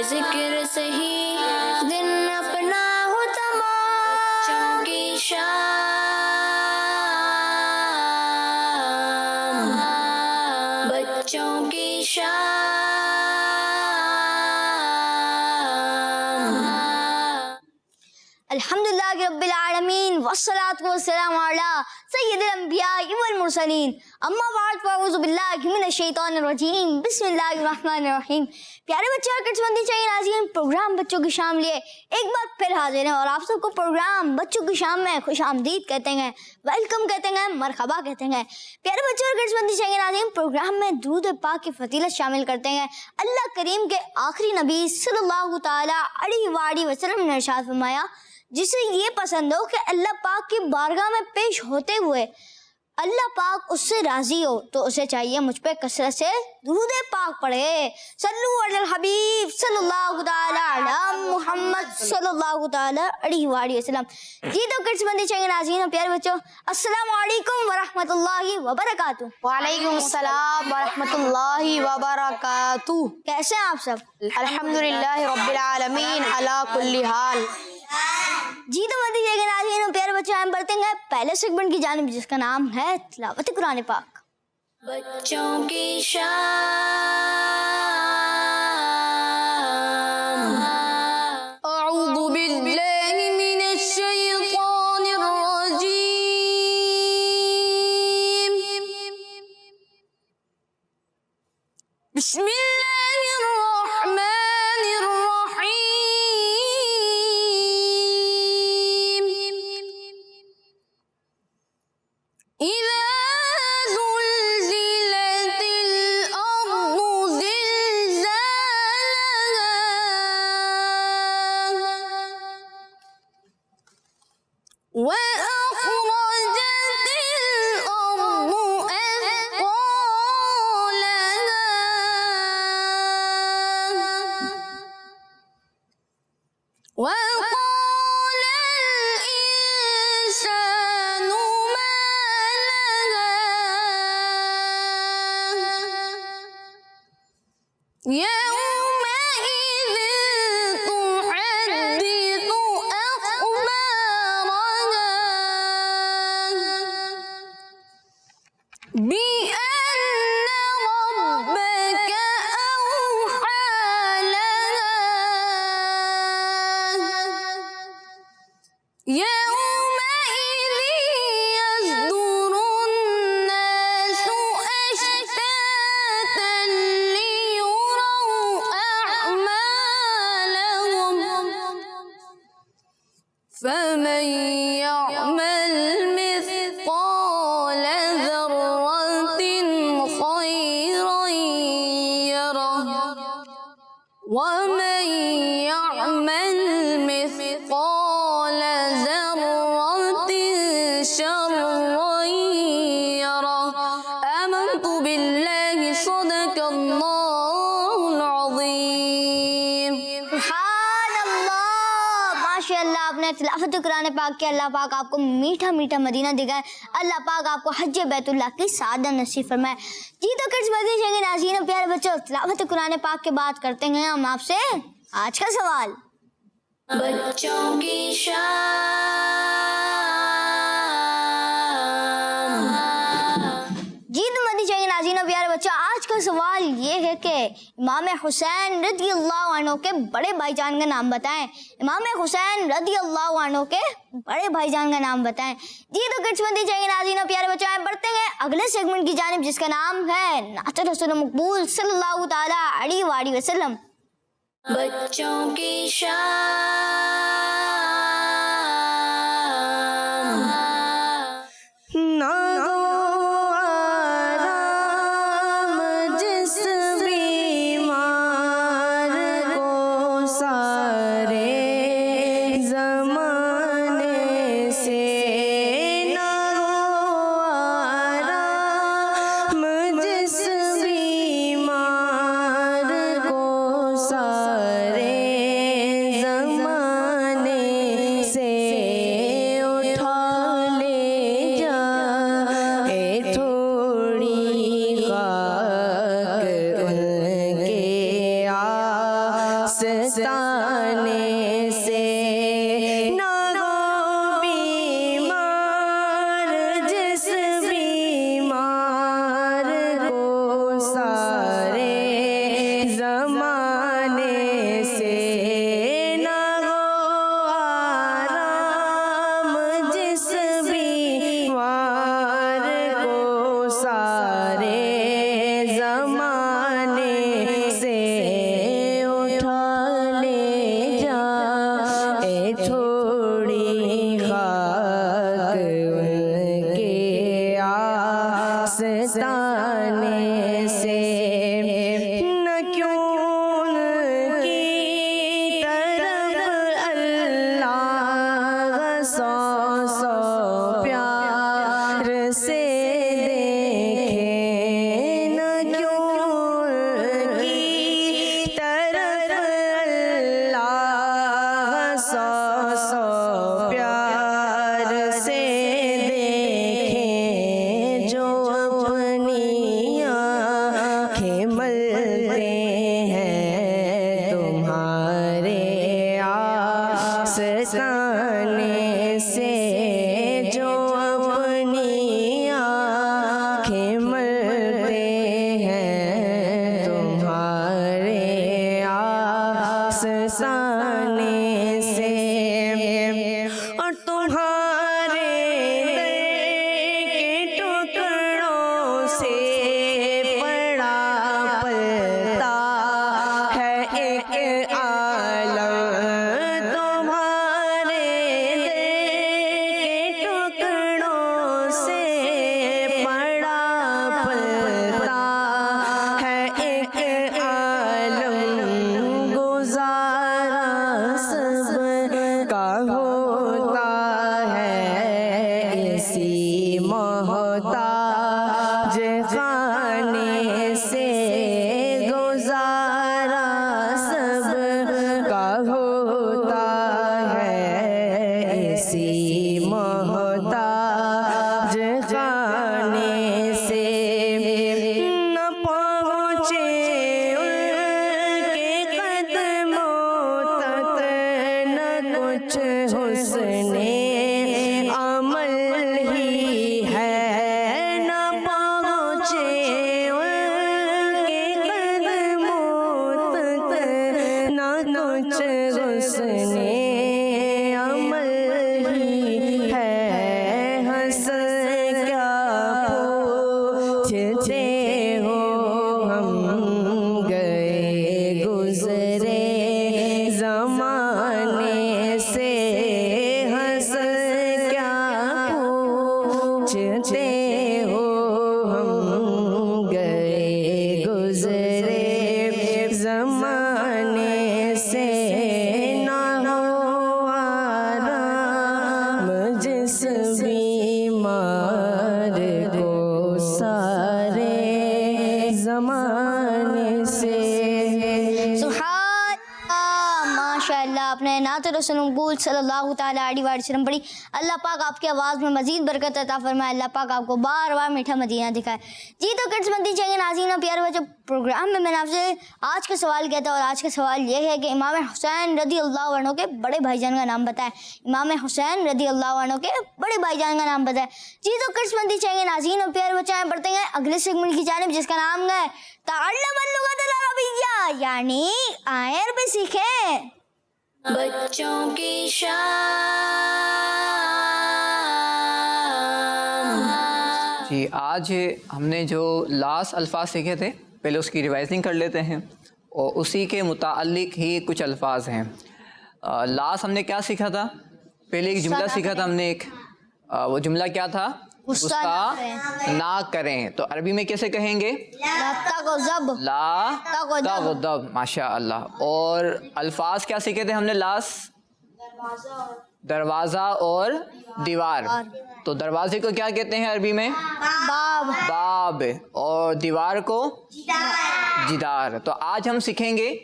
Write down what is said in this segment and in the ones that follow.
ذکر سہی دن اپنا ہو تمام بچوں کی شام بچوں کی شام الحمدللہ رب العالمین والصلاة والسلام علی سید الانبیاء والمرسلین اما بعد فاعوذ باللہ من الشیطان الرجیم بسم اللہ الرحمن الرحیم۔ پیارے بچے اور کڈس بندی چاہیے ناظرین، پروگرام بچوں کی شام لیے ایک بار پھر حاضر ہیں اور آپ سب کو پروگرام بچوں کی شام میں خوش آمدید کہتے ہیں، ویلکم کہتے ہیں، مرحبا کہتے ہیں۔ پیارے بچے اور کڈس بندی چاہیے ناظرین، پروگرام میں درود پاک کی فضیلت شامل کرتے ہیں۔ اللہ کریم کے آخری نبی صلی اللہ تعالی علیہ وآلہ وسلم نے ارشاد فرمایا، جسے یہ پسند ہو کہ اللہ پاک کی بارگاہ میں پیش ہوتے ہوئے اللہ پاک اس سے راضی ہو تو اسے چاہیے مجھ پہ کثرت سے درود پاک پڑھے۔ صلو علی الحبیب صلی اللہ تعالی علی محمد صلی اللہ تعالی علیہ وآلہ وسلم۔ جی تو کڈس بندی چاہیے ناظرین اور پیارے بچوں، السلام علیکم ورحمۃ اللہ وبرکاتہ۔ وعلیکم السلام ورحمۃ اللہ وبرکاتہ۔ کیسے ہیں آپ سب؟ الحمدللہ رب العالمین علی کل حال۔ جی تو بندی چاہیے ناظرین اور پیارے بچوں، ہم بڑھتے ہیں پہلے سیگمنٹ کی جانب جس کا نام ہے تلاوت قرآن پاک۔ بچوں کی شام اعوذ باللہ من الشیطان الرجیم، بسم اللہ الرحمن الرحیم۔ اذا زلزلت الارض زلزالها وأخرجت الأرض أثقالها وقال الإنسان ما لها يومئذ تحدث أخبارها بأن ربك أوحى لها يومئذ يصدر الناس أشتاتا ليروا أعمالهم فمن يعمل مثقال ذرة خيرا يره ومن يعمل مثقال ذرة شرا يره۔ آمنت بالله صدق الله العظيم۔ سبحان اللہ، ماشاء اللہ، آپ نے تلاوت قرآن پاک کی، اللہ پاک آپ کو میٹھا میٹھا مدینہ دکھائے، اللہ پاک آپ کو حج بیت اللہ کی سعادت نصیب فرمائے۔ جی تو کڈس بندی چاہیے ناظرین اور پیارے بچوں، تلاوت قرآن پاک کے بات کرتے ہیں ہم آپ سے آج کا سوال۔ بچوں کی شام جی تو بندی چاہیے ناظرین اور پیارے بچوں، آج کا سوال یہ ہے کہ امام حسین رضی اللہ عنہ کے بڑے بھائی جان کا نام بتائیں۔ امام حسین رضی اللہ عنہ کے بڑے بھائی جان کا نام بتائیں۔ جی تو کڈس بندی چاہیے ناظرین اور پیارے بچوں، بڑھتے ہیں اگلے سیگمنٹ کی جانب جس کا نام ہے نعت رسول مقبول صلی اللہ تعالی علیہ وآلہ وسلم۔ بچوں کی شام آرام جس بیمار کو سارے زمانے سے، نہ آرام جس بیمار کو سارے زمانے آستانے سے نہ ہو بیمار جس بیمار کو سارے زمانے سے نہ ہو آرام جس بیمار کو سارے زمانے سے اٹھا لے جا اے تھوڑی خاک ان کے آستانے سے نہ کیوں ان کی طرف اللہ سو سو پیار سے دیکھیں نہ کیوں ان کی طرف اللہ سو سو پیار سے دیکھیں جو اپنی آنکھیں ملتے ہیں تمہارے آستانے سے جو اپنی آنکھیں ملتے ہیں تمہارے آستانے سے اور تمہارے در کے ٹکڑوں سے پڑا پلتا ہے ایک عالم تمہارے در کے ٹکڑوں سے پڑا پلتا ہے ایک عالم گزارا سب کا ہوتا ہے اسی محتاج خانے سے گزارا سب کا ہوتا ہے اسی محتاج خانے سے نہ پہنچے ان کے قدموں تک نہ کچھ حسن عمل ہی ہے نہ پہنچے ان کے قدموں تک نہ کچھ حسن عمل ہی ہے حسن کیا پوچھتے ہو ہم گئے گزرے زمانے سے حسن کیا پوچھتے ہو ہم گئے گزرے زمانے سے نہ ہو آرام جس بیمار کو سارے زمانے سے سبحان ماشاء اللہ آپ نے نعت رسول مقبول صلی اللہ تعالیٰ علیہ وآلہ وسلم پڑھی. اللہ پاک آپ کی آواز میں مزید برکت عطا فرمائے. اللہ پاک آپ کو بار بار میٹھا مدینہ دکھائے. جی تو کٹس بنتی چاہیے ناظرین اور پیارے بچوں، پروگرام میں نے آپ سے آج کا سوال کیا تھا اور آج کا سوال یہ ہے کہ امام حسین رضی اللہ عنہ کے بڑے بھائی جان کا نام بتائیں. امام حسین رضی اللہ عنہ کے بڑے بھائی جان کا نام بتائیں. جی تو کٹس بنتی چاہیے ناظرین اور پیارے بچوں، پڑھتے ہیں اگلے سیگمنٹ کی جانب جس کا نام ہے تعلم اللغۃ العربیہ، یعنی آئیں عربی سیکھیں. بچوں کی شام. جی آج ہم نے جو لاس الفاظ سیکھے تھے پہلے اس کی ریوائزنگ کر لیتے ہیں اور اسی کے متعلق ہی کچھ الفاظ ہیں. لاس ہم نے کیا سیکھا تھا؟ پہلے ایک جملہ سیکھا تھا ہم نے ایک، وہ جملہ کیا تھا؟ غصہ نہ کریں. تو عربی میں کیسے کہیں گے؟ لا تغضب. لا تغضب. تغضب. ماشاء اللہ. اور الفاظ کیا سیکھے تھے ہم نے لاس؟ دروازہ اور دیوار. تو دروازے کو کیا کہتے ہیں عربی میں؟ باب. باب. اور دیوار کو جدار. تو آج ہم سیکھیں گے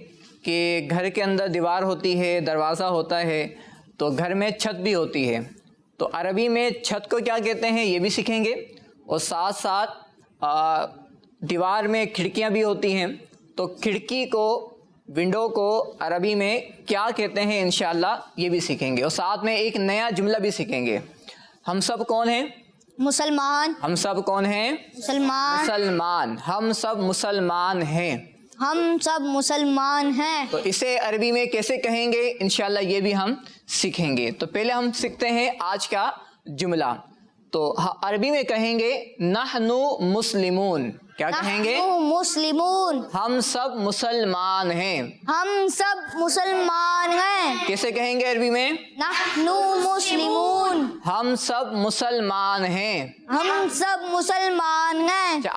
کہ گھر کے اندر دیوار ہوتی ہے، دروازہ ہوتا ہے، تو گھر میں چھت بھی ہوتی ہے. تو عربی میں چھت کو کیا کہتے ہیں یہ بھی سیکھیں گے. اور ساتھ ساتھ دیوار میں کھڑکیاں بھی ہوتی ہیں، تو کھڑکی کو ونڈو کو عربی میں کیا کہتے ہیں انشاءاللہ یہ بھی سیکھیں گے، اور ساتھ میں ایک نیا جملہ بھی سیکھیں گے۔ ہم سب کون ہیں؟ مسلمان، ہم سب کون ہیں؟ مسلمان، مسلمان، ہم سب مسلمان ہیں۔ ہم سب مسلمان ہیں۔ تو اسے عربی میں کیسے کہیں گے انشاءاللہ یہ بھی ہم سیکھیں گے۔ تو پہلے ہم سیکھتے ہیں آج کا جملہ۔ تو عربی میں کہیں گے نحنو مسلمون، کیا کہیں گے؟ نحن مسلمون، ہم سب مسلمان ہیں۔ ہم سب مسلمان ہیں۔ کیسے کہیں گے عربی میں؟ نحن مسلمون، ہم سب مسلمان ہیں۔ ہم سب مسلمان ہیں۔ اچھا،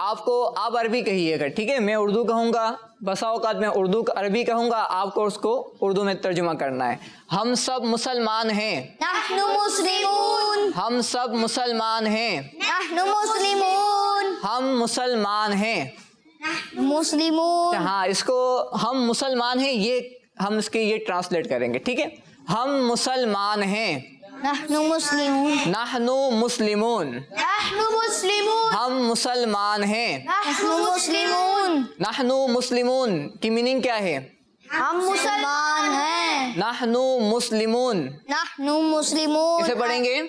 آپ عربی کہیے گا، ٹھیک ہے؟ میں اردو کہوں گا، بسا اوقات میں عربی کہوں گا، آپ کو اس کو اردو میں ترجمہ کرنا ہے۔ ہم سب مسلمان ہیں۔ نحن مسلمون، ہم سب مسلمان ہیں۔ نحن مسلمون، ہم مسلمان ہیں۔ مسلمون، ہاں، اس کو ہم مسلمان ہیں، یہ ہم اس کے یہ ٹرانسلیٹ کریں گے، ٹھیک ہے؟ ہم مسلمان ہیں۔ نحن مسلمون، نحن مسلمون، نحن مسلمون، ہم مسلمان ہیں۔ نحن مسلمون، نحن مسلمون کی میننگ کیا ہے؟ ہم مسلمان ہیں۔ نحن مسلمون، نحن مسلمون، کیسے پڑھیں گے؟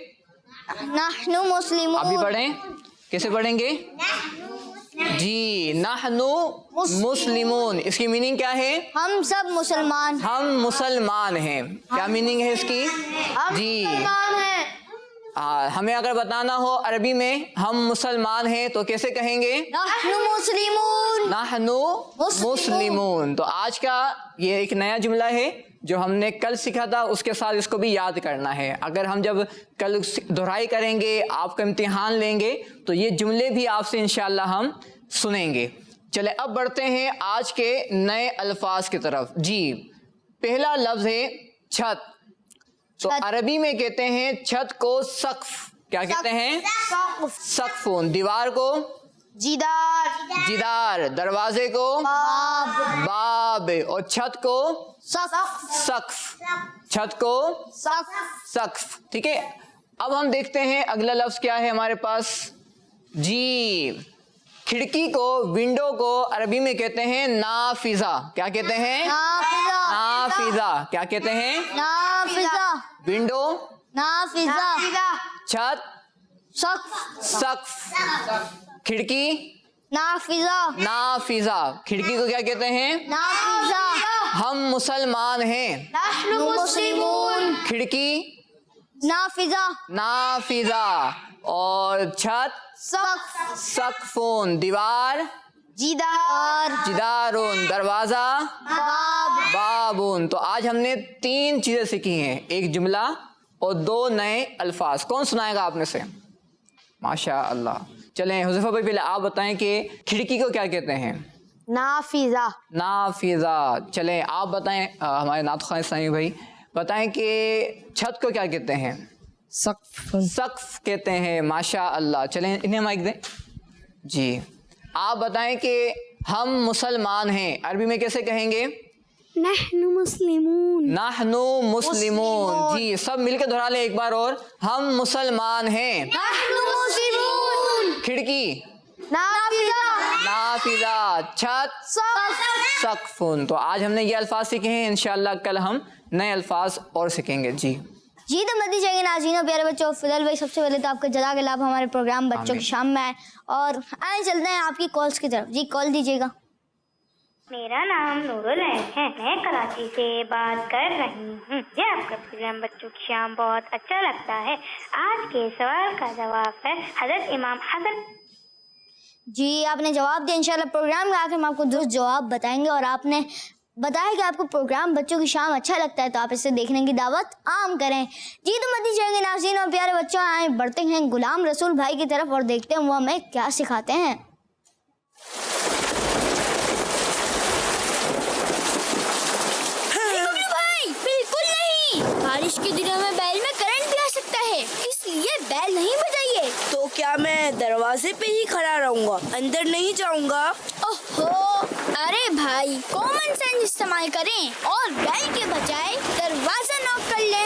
نحن مسلمون، آپ بھی پڑھیں، کیسے پڑھیں گے؟ جی، نحن مسلمون، اس کی میننگ کیا ہے؟ ہم سب مسلمان، ہم مسلمان ہیں۔ کیا میننگ ہے اس کی؟ جی، مسلمان ہیں۔ ہمیں اگر بتانا ہو عربی میں ہم مسلمان ہیں تو کیسے کہیں گے؟ نحن مسلمون، نحن مسلمون۔ تو آج کا یہ ایک نیا جملہ ہے جو ہم نے کل سیکھا تھا، اس کے ساتھ اس کو بھی یاد کرنا ہے۔ اگر ہم جب کل دہرائی کریں گے، آپ کا امتحان لیں گے تو یہ جملے بھی آپ سے انشاءاللہ ہم سنیں گے۔ چلے اب بڑھتے ہیں آج کے نئے الفاظ کی طرف۔ جی، پہلا لفظ ہے چھت۔ تو عربی میں کہتے ہیں چھت کو سقف، کیا کہتے ہیں؟ سقف۔ دیوار کو جدار، جدار، دروازے کو باب، اور چھت کو سقف، چھت کو سقف، ٹھیک ہے؟ اب ہم دیکھتے ہیں اگلا لفظ کیا ہے ہمارے پاس۔ جی، کھڑکی کو، ونڈو کو عربی میں کہتے ہیں نافذہ، کیا کہتے ہیں؟ نافذہ، کیا کہتے ہیں؟ نافذہ، ونڈو، نافذہ، چھت، سقف، سقف، کھڑکی، نافذہ، نافذہ، کھڑکی کو کیا کہتے ہیں؟ نافذہ، ہم مسلمان ہیں۔ نحن مسلمون، کھڑکی، نافذہ، نافذہ، اور چھت، سقف، سقفون، دیوار، جدار، جدارون، دروازہ، باب، بابون۔ تو آج ہم نے 3 چیزیں سیکھی ہیں، ایک جملہ اور 2 نئے الفاظ۔ کون سنائے گا آپ میں سے؟ ماشاء اللہ۔ چلیں حذیفہ بھائی، پہلے آپ بتائیں کہ کھڑکی کو کیا کہتے ہیں؟ نافذہ، نافذہ۔ چلیں آپ بتائیں، ہمارے نعت خواہ اسلامی بھائی بتائیں کہ چھت کو کیا کہتے ہیں؟ سقف، سقف کہتے ہیں۔ ماشاء اللہ۔ چلیں انہیں مائک دیں۔ جی، آپ بتائیں کہ ہم مسلمان ہیں عربی میں کیسے کہیں گے؟ نحن مسلمون، نحن مسلمون۔ جی، سب مل کے دہرا لیں ایک بار اور، ہم مسلمان ہیں۔ نحن مسلمون، کھڑکی، نافذہ، نافذہ، چھت، سقف۔ سقفن۔ تو آج ہم نے یہ الفاظ سیکھے ہیں، انشاءاللہ کل ہم نئے الفاظ اور سیکھیں گے۔ جی جی، تو مدی چاہیے ناظرین، پیارے بچوں، فضل بھائی سب سے پہلے تو آپ کا جزاک اللہ ہمارے پروگرام بچوں کی شام میں آئے، اور آئے چلتے ہیں آپ کی کالس کی طرف۔ جی، کال دیجیے گا۔ میرا نام نور العین ہے، میں کراچی سے بات کر رہی ہوں۔ مجھے آپ کا پروگرام بچوں کی شام بہت اچھا لگتا ہے۔ آج کے سوال کا جواب ہے حضرت امام حسن۔ جی، آپ نے جواب دیا، انشاءاللہ پروگرام میں آ کے ہم آپ کو درست جواب بتائیں گے، اور آپ نے بتایا کہ آپ کو پروگرام بچوں کی شام اچھا لگتا ہے تو آپ اسے دیکھنے کی دعوت عام کریں۔ جی، تو مدی چاہیے ناظرین اور پیارے بچوں، آئیں بڑھتے ہیں غلام رسول بھائی کی طرف اور دیکھتے ہیں وہ ہمیں کیا سکھاتے ہیں۔ بالکل نہیں، بارش کے دنوں میں بیل میں کرنٹ بھی آ سکتا ہے، اس لیے بیل نہیں بجائیے۔ تو کیا میں دروازے پہ ہی کھڑا رہوں گا، اندر نہیں جاؤں گا؟ اوہو، ارے بھائی، کامن سینس استعمال کریں اور بیل کے بجائے دروازہ ناک کر لیں۔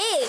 1,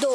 2,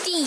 3,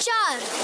4,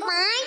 5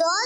2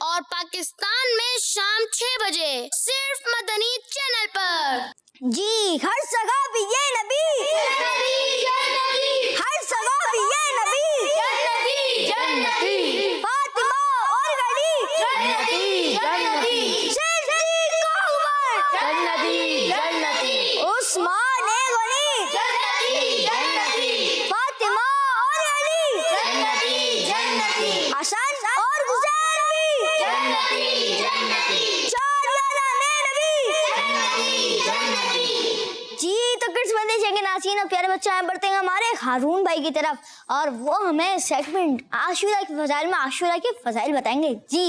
اور پاکستان میں شام 6 بجے صرف مدنی چینل پر۔ جی ہر جگہ بھی یہ نبی، ہر جگہ بھی یہ نبی، فاطمہ اور علی، صدیق و عمر، عثمان غنی، فاطمہ اور علی، حسن اور حسین بھی، چار یاران نبی۔ جی تو کڈس بندے چینل کے ناظرین اور پیارے بچے آئے بڑھتے ہیں ہمارے ہارون بھائی کی طرف، اور وہ ہمیں سیگمنٹ عاشورہ کے فضائل میں عاشورہ کے فضائل بتائیں گے۔ جی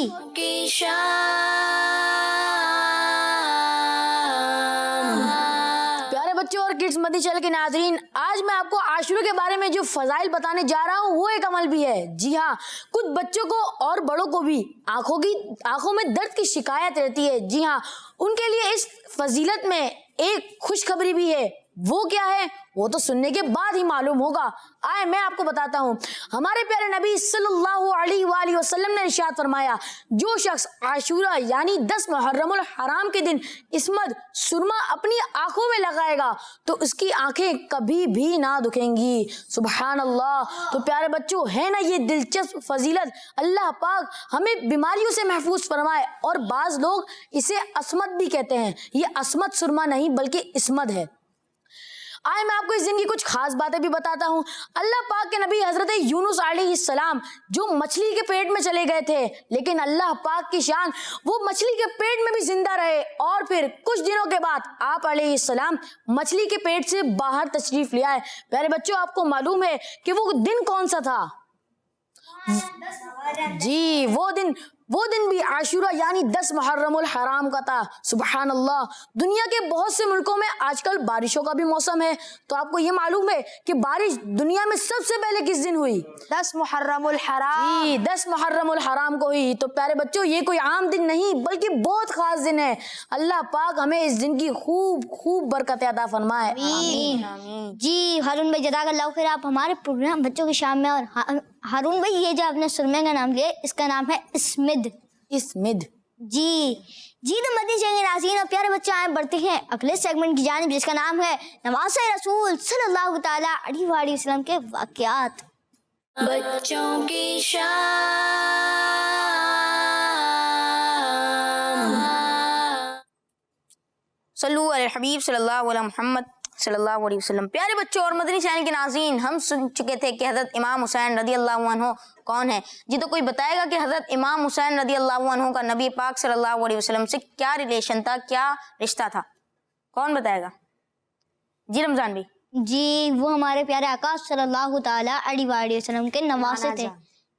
پیارے بچوں اور کڈس مدنی چینل کے ناظرین، آج میں آپ کو عاشورہ کے بارے میں جو فضائل بتانے جا رہا ہوں وہ ایک عمل بھی ہے۔ جی ہاں، کچھ بچوں کو اور بڑوں کو بھی آنکھوں میں درد کی شکایت رہتی ہے۔ جی ہاں، ان کے لیے اس فضیلت میں ایک خوشخبری بھی ہے۔ وہ کیا ہے وہ تو سننے کے بعد ہی معلوم ہوگا۔ آئے میں آپ کو بتاتا ہوں۔ ہمارے پیارے نبی صلی اللہ علیہ وآلہ وسلم نے ارشاد فرمایا، جو شخص عاشورہ یعنی 10 محرم الحرام کے دن اسمد سرما اپنی آنکھوں میں لگائے گا تو اس کی آنکھیں کبھی بھی نہ دکھیں گی۔ سبحان اللہ۔ تو پیارے بچوں، ہے نا یہ دلچسپ فضیلت؟ اللہ پاک ہمیں بیماریوں سے محفوظ فرمائے، اور بعض لوگ اسے عصمت بھی کہتے ہیں۔ یہ عصمت سرما نہیں بلکہ اسمد ہے۔ آئے میں آپ کو اس دن کی کچھ خاص باتیں بھی بتاتا ہوں۔ اللہ پاک کے نبی حضرت یونس علیہ السلام جو مچھلی کے پیٹ میں چلے گئے تھے، لیکن اللہ پاک کی شان وہ مچھلی کے پیٹ میں بھی زندہ رہے، اور پھر کچھ دنوں کے بعد آپ علیہ السلام مچھلی کے پیٹ سے باہر تشریف لے آئے۔ پیارے بچوں، آپ کو معلوم ہے کہ وہ دن کون سا تھا؟ جی وہ دن بھی عاشورہ یعنی 10 محرم الحرام کا تھا۔ سبحان اللہ۔ دنیا کے بہت سے ملکوں میں آج کل بارشوں کا بھی موسم ہے، تو آپ کو یہ معلوم ہے کہ بارش دنیا میں سب سے پہلے کس دن ہوئی؟ 10 محرم الحرام۔ جی 10 محرم الحرام کو ہوئی۔ تو پیارے بچوں، یہ کوئی عام دن نہیں بلکہ بہت خاص دن ہے۔ اللہ پاک ہمیں اس دن کی خوب برکت عطا فرمائے۔ آمین۔ جی ہارون بھائی جزاک اللہ خیر، آپ ہمارے پروگرام بچوں کی شام میں، اور ہارون بھائی یہ جو آپ نے سرمے کا نام لیا اس کا نام ہے اسمد۔ جی تو مدنی چینل ناظرین اور پیارے بچے آئے بڑھتے ہیں اگلے سیگمنٹ کی جانب، جس کا نام ہے نواسۂ رسول صلی اللہ تعالیٰ علیہ وآلہ وسلم کے واقعات۔ بچوں کی شام۔ صلو علی الحبیب صلی اللہ علیہ محمد صلی اللہ علیہ وسلم۔ پیارے بچوں اور مدنی چینل کے ناظرین، ہم سن چکے تھے کہ حضرت امام حسین رضی اللہ عنہ کون ہے۔ جی تو کوئی بتائے گا کہ حضرت امام حسین رضی اللہ عنہ کا نبی پاک صلی اللہ علیہ وسلم سے کیا ریلیشن تھا، کیا رشتہ تھا؟ کون بتائے گا؟ جی رمضان بھی۔ جی وہ ہمارے پیارے آقا صلی اللہ تعالیٰ علیہ وآلہ وسلم کے نواسے تھے،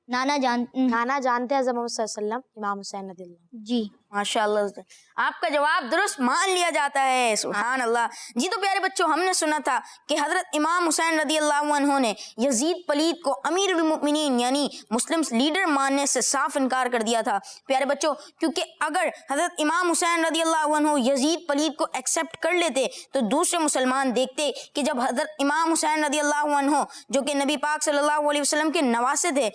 نانا جانتے ہیں حضرت محمد صلی اللہ علیہ وسلم امام حسین رضی اللہ۔ جی ماشاء اللہ، آپ کا جواب درست مان لیا جاتا ہے، سبحان اللہ۔ جی تو پیارے بچوں، ہم نے سنا تھا کہ حضرت امام حسین رضی اللہ عنہ نے یزید پلید کو امیر المؤمنین یعنی مسلم لیڈر ماننے سے صاف انکار کر دیا تھا۔ پیارے بچوں، کیونکہ اگر حضرت امام حسین رضی اللہ عنہ یزید پلید کو ایکسیپٹ کر لیتے تو دوسرے مسلمان دیکھتے کہ جب حضرت امام حسین رضی اللہ عنہ جو کہ نبی پاک صلی اللہ علیہ وسلم کے نواسے تھے،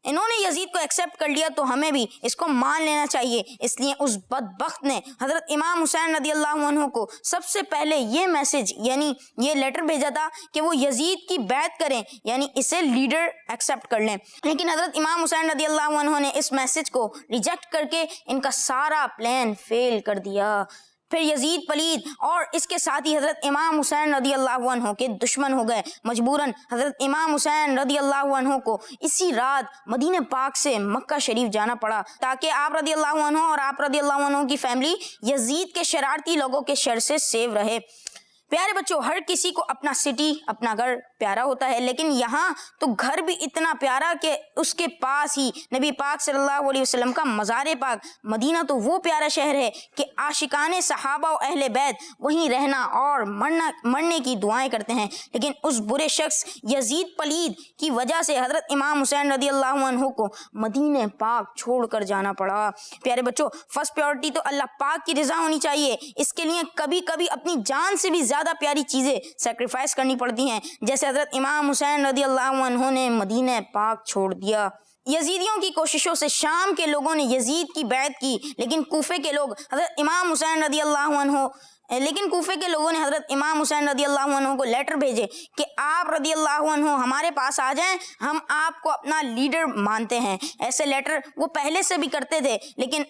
انہوں نے یزید کو ایکسیپٹ کر لیا تو ہمیں بھی اس کو مان لینا چاہیے۔ اس لیے اس بدبخت نے حضرت امام حسین رضی اللہ عنہ کو سب سے پہلے یہ میسج یعنی یہ لیٹر بھیجا تھا کہ وہ یزید کی بیعت کریں، یعنی اسے لیڈر ایکسیپٹ کر لیں، لیکن حضرت امام حسین رضی اللہ عنہ نے اس میسج کو ریجیکٹ کر کے ان کا سارا پلان فیل کر دیا۔ پھر یزید پلید اور اس کے ساتھ ہی حضرت امام حسین رضی اللہ عنہ کے دشمن ہو گئے۔ مجبوراً حضرت امام حسین رضی اللہ عنہ کو اسی رات مدینہ پاک سے مکہ شریف جانا پڑا تاکہ آپ رضی اللہ عنہ اور آپ رضی اللہ عنہ کی فیملی یزید کے شرارتی لوگوں کے شر سے سیو رہے۔ پیارے بچوں، ہر کسی کو اپنا سٹی اپنا گھر پیارا ہوتا ہے، لیکن یہاں تو گھر بھی اتنا پیارا کہ اس کے پاس ہی نبی پاک صلی اللہ علیہ وسلم کا مزار پاک مدینہ تو وہ پیارا شہر ہے کہ عاشقان صحابہ و اہل بیت وہیں رہنا اور مرنے کی دعائیں کرتے ہیں۔ لیکن اس برے شخص یزید پلید کی وجہ سے حضرت امام حسین رضی اللہ عنہ کو مدینہ پاک چھوڑ کر جانا پڑا۔ پیارے بچوں، فرسٹ پریورٹی تو اللہ پاک کی رضا ہونی چاہیے، اس کے لیے کبھی کبھی اپنی جان سے بھی زیادہ پیاری چیزیں سیکریفائس کرنی پڑتی ہیں، جیسے حضرت امام حسین رضی اللہ عنہ نے مدینہ پاک چھوڑ دیا۔ یزیدیوں کی کوششوں سے شام کے لوگوں نے یزید کی بیعت کی، لیکن کوفے کے لوگ حضرت امام حسین رضی اللہ عنہ حضرت امام حسین رضی اللہ عنہ کو لیٹر بھیجے کہ آپ رضی اللہ عنہ ہمارے پاس آ جائیں، ہم آپ کو اپنا لیڈر مانتے ہیں۔ ایسے لیٹر وہ پہلے سے بھی کرتے تھے، لیکن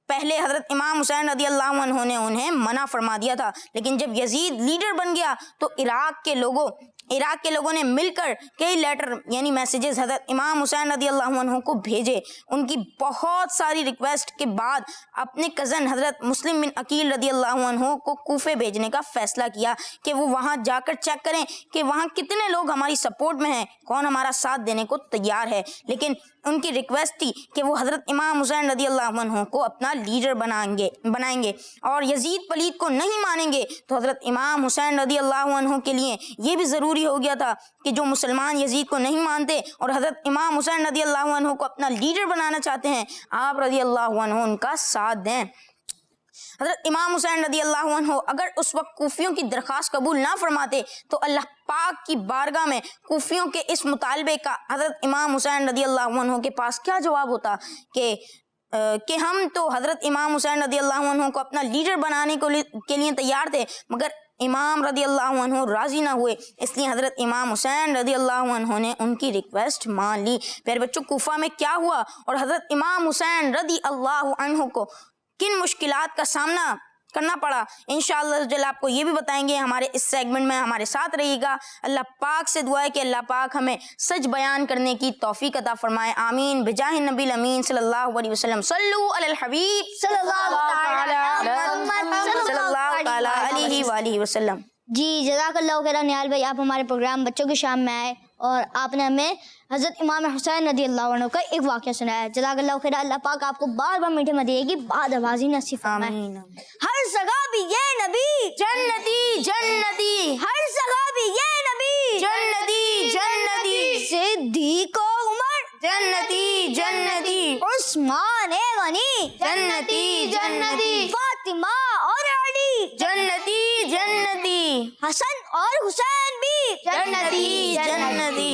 پہلے حضرت امام حسین رضی اللہ عنہ نے انہیں منع فرما دیا تھا، لیکن جب یزید لیڈر بن گیا تو عراق کے لوگوں نے مل کر کئی لیٹر یعنی میسیجز حضرت امام حسین رضی اللہ عنہ کو بھیجے۔ ان کی بہت ساری ریکویسٹ کے بعد اپنے کزن حضرت مسلم بن عقیل رضی اللہ عنہ کو کوفے بھیجنے کا فیصلہ کیا کہ وہ وہاں جا کر چیک کریں کہ وہاں کتنے لوگ ہماری سپورٹ میں ہیں، کون ہمارا ساتھ دینے کو تیار ہے۔ لیکن ان کی ریکویسٹ تھی کہ وہ حضرت امام حسین رضی اللہ عنہ کو اپنا لیڈر بنائیں گے اور یزید پلید کو نہیں مانیں گے تو حضرت امام حسین رضی اللہ عنہ کے لیے یہ بھی ضروری ہو گیا تھا کہ جو مسلمان یزید کو نہیں مانتے اور حضرت امام حسین رضی اللہ عنہ کو اپنا لیڈر بنانا چاہتے ہیں، آپ رضی اللہ عنہ ان کا ساتھ دیں۔ حضرت امام حسین رضی اللہ عنہ اگر اس وقت کوفیوں کی درخواست قبول نہ فرماتے تو اللہ پاک کی بارگاہ میں کوفیوں کے اس مطالبے کا حضرت امام حسین رضی اللہ عنہ کے پاس کیا جواب ہوتا کہ ہم تو حضرت امام حسین رضی اللہ عنہ کو اپنا لیڈر بنانے کے لیے تیار تھے، مگر امام رضی اللہ عنہ راضی نہ ہوئے، اس لیے حضرت امام حسین رضی اللہ عنہ نے ان کی ریکویسٹ مان لی۔ پیارے بچوں، کوفہ میں کیا ہوا اور حضرت امام حسین رضی اللہ عنہ کو کن مشکلات کا سامنا کرنا پڑا، انشاءاللہ جل آپ کو یہ بھی بتائیں گے۔ ہمارے اس سیگمنٹ میں ہمارے ساتھ رہیے گا۔ اللہ پاک سے دعا ہے کہ اللہ پاک ہمیں سچ بیان کرنے کی توفیق عطا فرمائے، آمین بجاہ النبی الامین صلی اللہ علیہ وسلم۔ صلو علی الحبیب صلی اللہ علیہ وآلہ وسلم۔ جی جزاک اللہ خیر نیال بھائی، آپ ہمارے پروگرام بچوں کی شام میں آئے اور آپ نے ہمیں حضرت امام حسین رضی اللہ عنہ کا ایک واقعہ سنایا۔ جزاک اللہ خیر، اللہ پاک آپ کو بار بار میٹھے مدعے کی باد آوازی نصیب فرمائے۔ آمین۔ ہر جگہ بھی یہ نبی جنتی جنتی، ہر جگہ بھی یہ نبی جنتی جنتی، صدیق و عمر جنتی جنتی، عثمان غنی جنتی جنتی، فاطمہ اور علی جنتی جنتی، حسن اور حسین بھی جنتی جنتی۔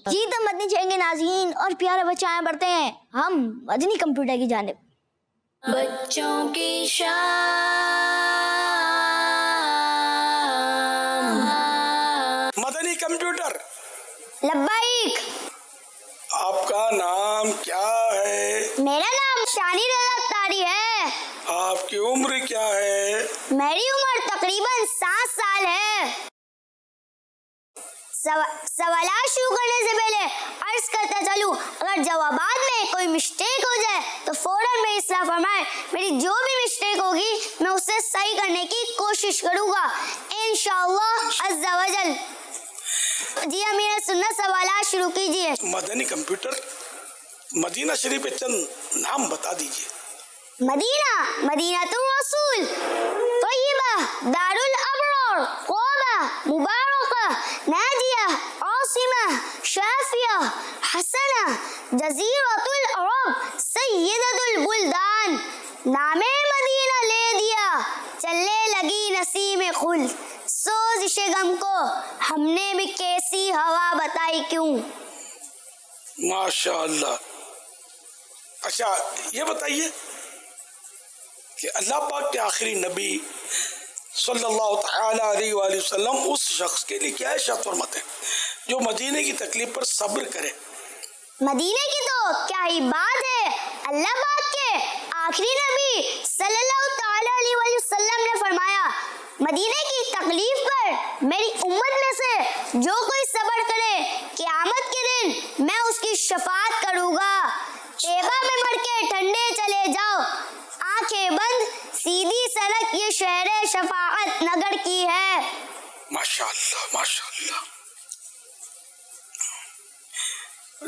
جی تو مدنی چاہیں گے ناظرین اور پیارے بچے آئے بڑھتے ہیں ہم مدنی کمپیوٹر کی جانب۔ بچوں کی شام، مدنی کمپیوٹر، لبیک۔ آپ کا نام کیا ہے؟ میرا نام شانی رضا اختاری ہے۔ آپ کی عمر کیا ہے؟ میری عمر تقریباً 7 سال ہے۔ سوالات شروع کرنے سے پہلے عرض کرتا چلوں، اگر جوابات میں کوئی مسٹیک ہو جائے تو فوراً میری اصلاح فرمائے۔ میری جو بھی مسٹیک ہوگی میں اسے صحیح کرنے کی کوشش کروں گا انشاءاللہ عز و جل۔ جی امیر سنت سوالات شروع کیجیے۔ مدنی کمپیوٹر، مدینہ شریف کے چند نام بتا دیجیے۔ مدینہ، مدینہ رسول، طیبہ، دار الابرار، قوبہ، مبارکہ، ناجیہ، عاصمہ، شافیہ، حسنہ، جزیرۃ العرب، سیدۃ البلدان۔ نام مدینہ لے دیا، چلنے لگی نسیم خلد، سوزش غم کو ہم نے بھی کیسی ہوا بتائی کیوں۔ ماشاء اللہ۔ اچھا یہ بتائیے کہ اللہ پاک کے آخری نبی صلی اللہ تعالی علیہ وآلہ وسلم اس شخص کے لیے کیا ارشاد فرماتے ہیں جو مدینے کی تکلیف پر صبر کرے؟ مدینے کی تو کیا ہی بات ہے، اللہ پاک کے آخری نبی صلی اللہ تعالی علیہ وآلہ وسلم نے فرمایا، مدینے کی تکلیف پر میری امت میں سے جو کوئی صبر کرے قیامت کے دن میں اس کی شفاعت کروں گا۔ طیبہ میں مر کے ٹھنڈے چلے جاؤ، آنکھیں بند، سیدھی سڑک یہ شہر شفاعت نگر کی ہے۔ ماشاءاللہ ماشاءاللہ۔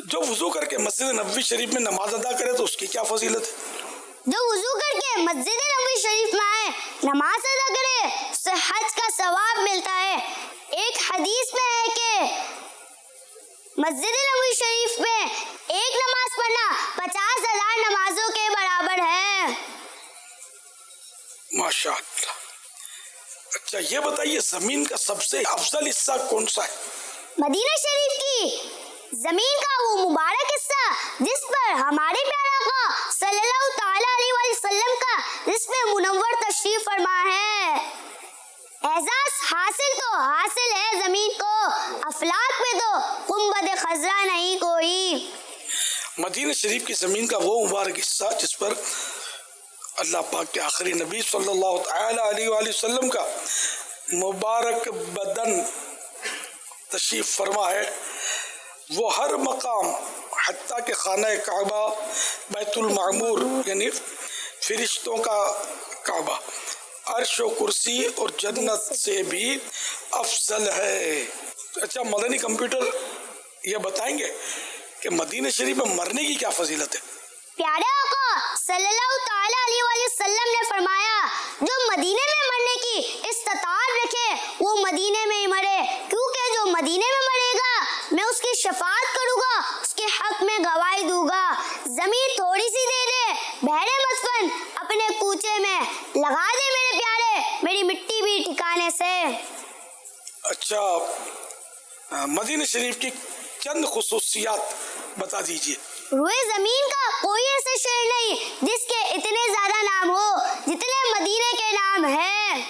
جو وضو کر کے مسجد نبوی شریف میں نماز ادا کرے تو اس کی کیا فضیلت ہے؟ جو وضو کر کے مسجد نبوی شریف میں آئے نماز ادا کرے اسے حج کا ثواب ملتا ہے۔ ایک حدیث میں ہے کہ مسجد نبوی شریف میں ایک نماز پڑھنا 50,000 نمازوں کے برابر ہے۔ ماشاءاللہ۔ اچھا یہ بتائیے زمین کا سب سے افضل حصہ کون سا ہے؟ مدینہ شریف کی زمین کا وہ مبارک حصہ جس پر پر ہمارے پیارے آقا صلی اللہ تعالی علیہ وسلم کا جسم منور تشریف فرما ہے. اعزاز حاصل ہے زمین کو، افلاک میں تو گنبد خضرا نہیں کوئی. مدینہ شریف کی زمین کا وہ مبارک حصہ جس پر اللہ پاک کے آخری نبی صلی اللہ تعالی علیہ وآلہ وسلم کا مبارک بدن تشریف فرما ہے، وہ ہر مقام حتیٰ کہ خانہ کعبہ، بیت المعمور یعنی فرشتوں کا کعبہ، عرش و کرسی اور جنت سے بھی افضل ہے. اچھا مدنی کمپیوٹر یہ بتائیں گے کہ مدینہ شریف میں مرنے کی کیا فضیلت ہے؟ پیارے آقا صلی اللہ تعالی علیہ وآلہ وسلم نے فرمایا جو مدینے میں مرنے کی استطاعت رکھے وہ مدینے میں ہی مرے، کیونکہ جو مدینے میں مرے گا میں اس کی شفاعت کروں گا، اس کے حق میں گواہی دوں گا. زمین تھوڑی سی دے دے، بہرے مدفن اپنے کوچے میں لگا دے میرے پیارے، میری مٹی بھی ٹھکانے سے. اچھا مدینہ شریف کی چند خصوصیات بتا دیجئے. روئے زمین کا کوئی ایسا شہر نہیں جس کے اتنے زیادہ نام ہو جتنے مدینے کے نام ہیں.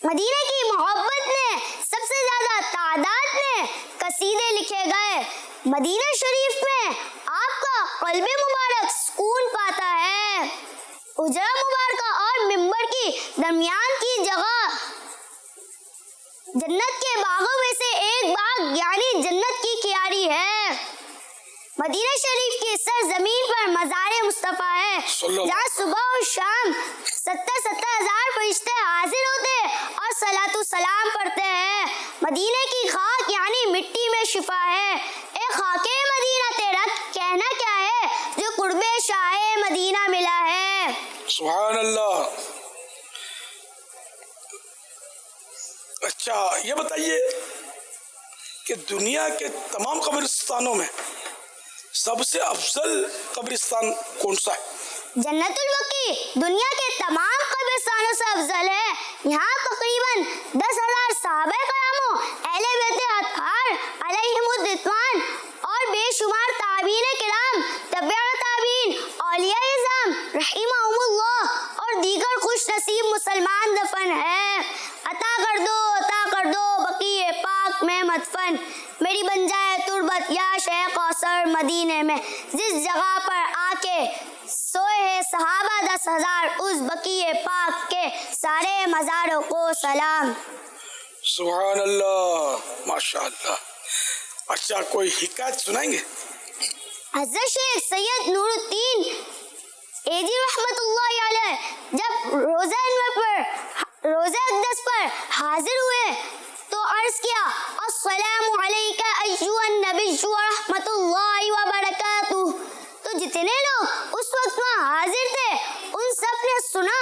مدینے کی محبت میں سب سے زیادہ تعداد میں قصیدے لکھے گئے. مدینہ شریف میں آپ کا قلب مبارک سکون پاتا ہے. حجرہ مبارکہ اور منبر کی درمیان کی جگہ جنت کے باغوں میں سے ایک باغ یعنی جنت کی کیاری ہے. مدینہ شریف کی سرزمین پر مزار مصطفیٰ ہے جہاں صبح اور شام 70,000 فرشتے حاضر ہوتے اور صلاۃ و سلام پڑھتے ہیں. مدینہ کی خاک یعنی مٹی میں شفا ہے. اے خاک مدینہ تیرا کہنا کیا ہے جو قرب شاہ مدینہ ملا ہے. سبحان اللہ. اچھا یہ بتائیے کہ دنیا کے تمام قبرستانوں میں سب سے افضل قبرستان کون سا ہے؟ جنت البقیع دنیا کے تمام قبرستانوں سے افضل ہے. یہاں تقریباً 10,000 صحابہ کراموں، اہل بیت اطہار علیہم الرضوان اور بے شمار تابعین کرام، تبع تابعین، اولیاء اعظام رحمہم اللہ اور دیگر خوش نصیب مسلمان دفن ہے. عطا کر دو بقیع پاک میں مدفن، میری بن جائے تربت یا شیخ کوثر مدینے میں. جس جگہ پر آ کے سوئے ہیں صحابہ 10,000 اس بقیع پاک کے سارے مزاروں کو سلام. سبحان اللہ ماشاء اللہ. اچھا کوئی حکایت سنائیں گے؟ حضرت شیخ سید نور الدین ایجی رحمت اللہ علیہ جب روزہ اقدس پر حاضر ہوئے تو عرض کیا السلام علیکہ ایھا النبی ورحمۃ اللہ وبرکاتہ. تو جتنے لوگ اس وقت وہاں حاضر تھے ان سب نے سنا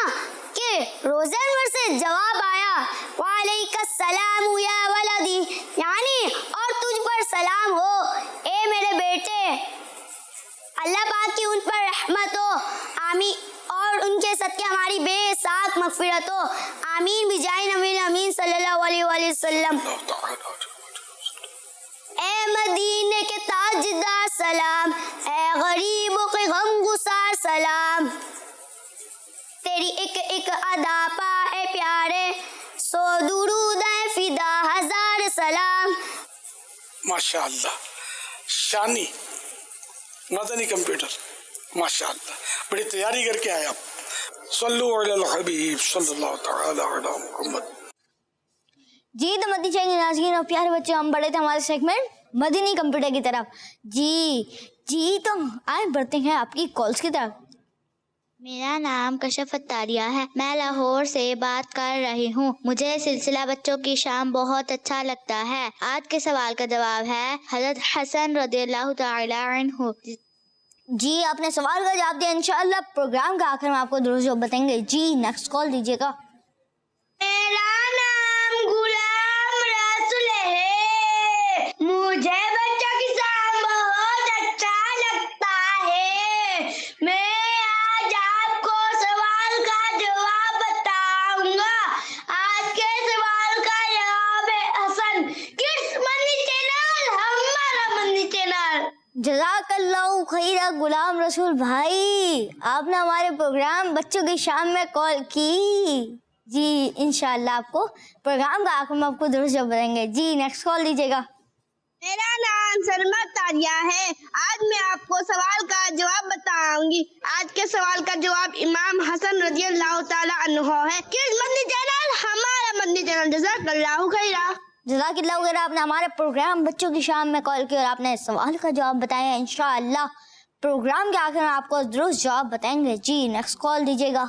کہ روزہ انور سے جواب آیا وعلیک السلام یا ولدی، یعنی اور تجھ پر سلام ہو اے میرے بیٹے، اللہ پاک کی ان پر رحمت ہو، آمین، اور ان کے صدقے ہماری بے ساکھ مغفرت ہو، آمین بجائے نبی امین صلی اللہ علیہ وآلہ وسلم. اے مدینے کے تاجدار سلام، اے غریبوں کے غم گسار سلام، تیری ایک ایک ادا پا اے پیارے، 100 درود اے فدا 1000 سلام. ماشاء اللہ. شانی مدنی کمپیوٹر ماشاء اللہ بڑی تیاری کر کے آئے آپ. صلو علی الحبیب صلی اللہ تعالی علی محمد. جی تو مدنی چینل کے ناظرین اور پیارے بچوں، ہم بڑھے تھے ہمارے سیگمنٹ مدنی کمپیوٹر کی طرف. جی تو آئے بڑھتے ہیں آپ کی کالز کی طرف. میرا نام کشف اتاریہ ہے، میں لاہور سے بات کر رہی ہوں. مجھے سلسلہ بچوں کی شام بہت اچھا لگتا ہے. آج کے سوال کا جواب ہے حضرت حسن رضی اللہ تعالی عنہ. جی آپ نے سوال کا جواب دیا، انشاءاللہ پروگرام کا آخر میں آپ کو درست جواب بتائیں گے. جی نیکسٹ کال دیجیے گا. میرا نام غلام رسول ہے، مجھے بچوں کی شام بہت اچھا لگتا ہے. میں آج آپ کو سوال کا جواب بتاؤں گا. آج کے سوال کا جواب ہے حسن. کس مدنی چینل؟ ہمارا مدنی چینل. جزاک اللہ خیر غلام رسول بھائی، آپ نے ہمارے پروگرام بچوں کی شام میں کال کی. جی انشاءاللہ آپ کو پروگرام کا آخر میں آپ کو درست جواب بتائیں گے. جی نیکسٹ کال دیجیے گا. میرا نام سلمہ تاریہ ہے. آج میں آپ کو سوال کا جواب بتاؤں گی. آج کے سوال کا جواب امام حسن رضی اللہ تعالیٰ عنہ ہے. کس مدنی چینل؟ ہمارا مدنی چینل. جزاک اللہ خیرہ. جزاک اللہ خیر. آپ نے ہمارے پروگرام بچوں کی شام میں کال کی اور آپ نے سوال کا جواب بتایا. انشاءاللہ پروگرام کے آخر میں آپ کو درست جواب بتائیں گے. جی نیکسٹ کال دیجیے گا.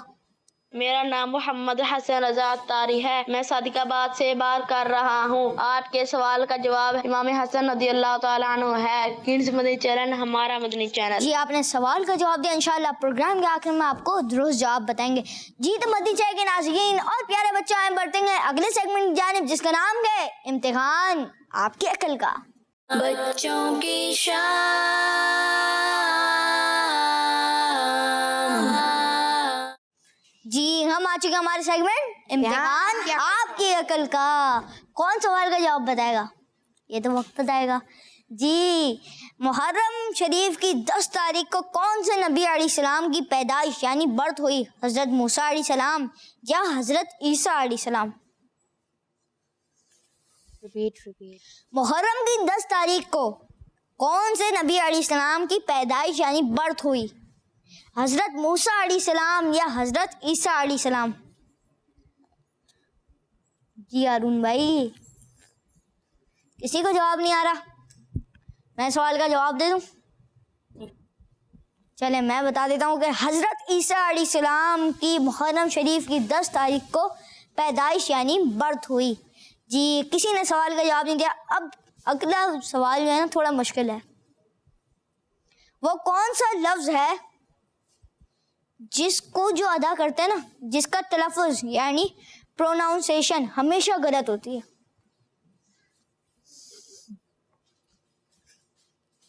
میرا نام محمد حسن رضا تاری ہے. میں صادق آباد سے بات کر رہا ہوں. آج کے سوال کا جواب امام حسن رضی اللہ تعالیٰ عنہ ہے. کس مدنی چینل؟ ہمارا مدنی چینل. جی آپ نے سوال کا جواب دیا. انشاءاللہ پروگرام کے آخر میں آپ کو درست جواب بتائیں گے. جی تو مدنی چینل کے ناظرین اور پیارے بچوں آئے بڑھتے ہیں اگلے سیگمنٹ کی جانب جس کا نام ہے امتحان آپ کی عقل کا. بچوں کی شام. جی ہم آ چکے ہمارے سیگمنٹ امتحان آپ کی عقل کا. کون سوال کا جواب بتائے گا؟ یہ تو وقت بتائے گا. جی محرم شریف کی 10 تاریخ کو کون سے نبی علیہ السلام کی پیدائش یعنی برتھ ہوئی؟ حضرت موسیٰ علیہ السلام یا حضرت عیسیٰ علیہ السلام؟ محرم کی 10 تاریخ کو کون سے نبی علیہ السلام کی پیدائش یعنی برتھ ہوئی؟ حضرت موسیٰ علیہ السلام یا حضرت عیسیٰ علیہ السلام؟ جی ارون بھائی کسی کو جواب نہیں آ رہا؟ میں سوال کا جواب دے دوں؟ چلے میں بتا دیتا ہوں کہ حضرت عیسیٰ علیہ السلام کی محرم شریف کی 10 تاریخ کو پیدائش یعنی برتھ ہوئی. جی کسی نے سوال کا جواب نہیں دیا. اب اگلا سوال جو ہے نا تھوڑا مشکل ہے. وہ کون سا لفظ ہے جس کو جو ادا کرتے ہیں نا جس کا تلفظ یعنی پروناؤنسیشن ہمیشہ غلط ہوتی ہے؟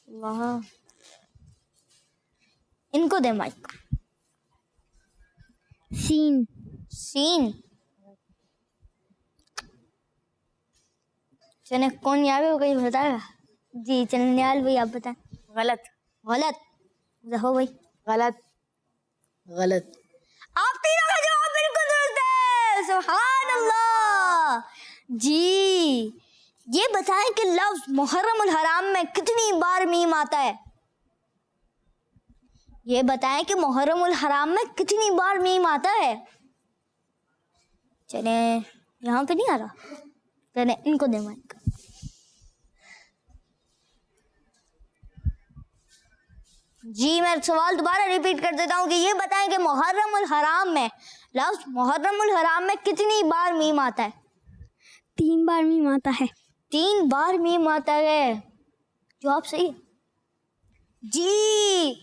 واہ ان کو دے مائک. سین. سین. چلے کون یاد ہے کوئی بتائے گا؟ جی چنیال بھائی آپ بتائیں. غلط. غلط. ظہور بھائی غلط. غلط. آپ تینوں کا جواب بالکل درست ہے. سبحان اللہ. جی یہ بتائیں کہ لفظ محرم الحرام میں کتنی بار میم آتا ہے؟ یہ بتائیں کہ محرم الحرام میں کتنی بار میم آتا ہے؟ چلیں یہاں پہ نہیں آ رہا. چلیں ان کو دے مائک. جی میں سوال دوبارہ ریپیٹ کر دیتا ہوں کہ یہ بتائیں کہ محرم الحرام میں لفظ محرم الحرام میں کتنی بار میم آتا ہے؟ 3 بار میم آتا ہے. 3 بار میم آتا ہے. جواب صحیح ہے. جی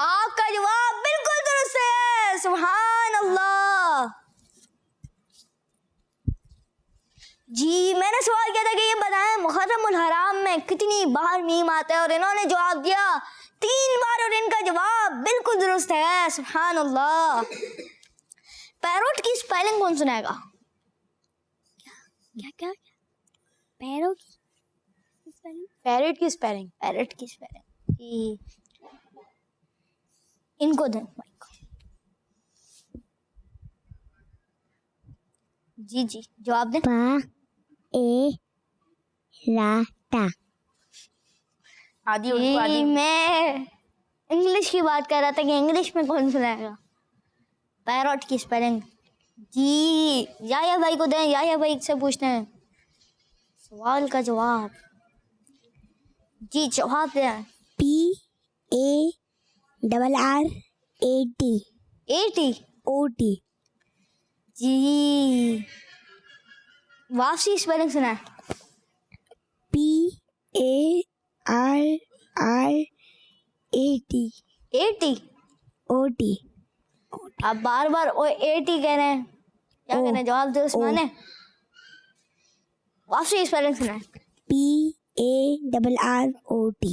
آپ کا جواب بالکل درست ہے. سبحان اللہ. جی میں نے سوال کیا تھا کہ یہ بتائیں محرم الحرام میں کتنی بار میم آتا ہے اور انہوں نے جواب دیا 3 بار اور ان کا جواب بالکل درست ہے. سبحان اللہ. پیروٹ کی اسپیلنگ کون سنائے گا؟ کیا پیروٹ کی اسپیلنگ؟ پیرٹ کی اسپیلنگ. پیرٹ کی اسپیلنگ. ان کو دیں مائک. جی جی جواب دیں. آدھی میں انگلش کی بات کر رہا تھا کہ انگلش میں کون سنائے گا پیروٹ کی اسپیلنگ. جی یا بھائی کو دیں. یا بھائی سے پوچھتے ہیں سوال کا جواب. جی جواب دیں. PARRAT. جی واپسی اسپیلنگ سنا ہے. PARRAT. آپ بار بار AT کہہ رہے ہیں. کیا کہہ رہے ہیں؟ جواب دے اس معنی. واپسی اسپیلنگ سنا ہے. PARROT.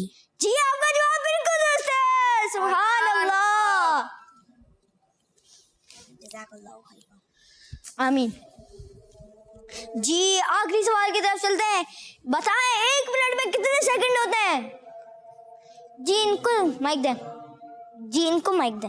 جی آپ کا جواب بالکل درست ہے. سبحان اللہ. آمین. جی آخری سوال کی طرف چلتے ہیں. بتائیں 1 منٹ میں کتنے سیکنڈ ہوتے ہیں؟ جی ان کو مائک دیں. جی ان کو مائک دیں.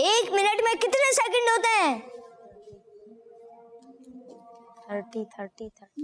1 منٹ میں کتنے سیکنڈ ہوتے ہیں؟ 30.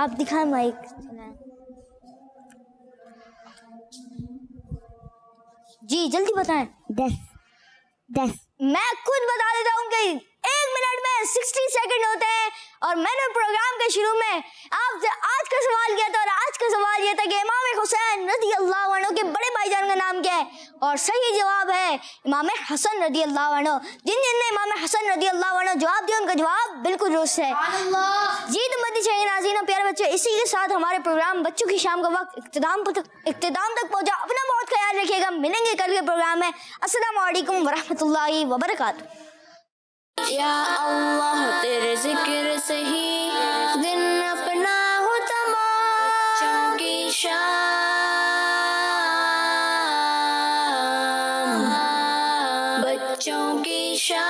آپ دکھائیں مائک. جی جلدی بتائیں. 10. میں خود بتا دیتا ہوں کہ 1 منٹ میں 60 سیکنڈ ہوتے ہیں. اور میں نے پروگرام کے شروع میں آپ سے آج کا سوال کیا تھا, اور آج کا سوال یہ تھا کہ امام حسین رضی اللہ عنہ کے بڑے بھائی جان کا نام کیا ہے؟ اور صحیح جواب ہے امام حسن رضی اللہ عنہ. جن نے امام حسن رضی اللہ عنہ جواب دیا ان کا جواب بالکل درست ہے. جی تو مدنی چینل کے ناظرین اور پیارے بچے, اسی کے ساتھ ہمارے پروگرام بچوں کی شام کا وقت اختتام تک پہنچا. اپنا بہت خیال رکھیے گا. ملیں گے کل کے پروگرام میں. السلام علیکم ورحمۃ اللہ وبرکاتہ. یا اللہ تیرے ذکر سے ہی دن اپنا ہو تمام, بچوں کی شام, بچوں کی شام,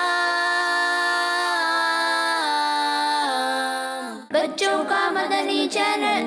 بچوں کا مدنی چینل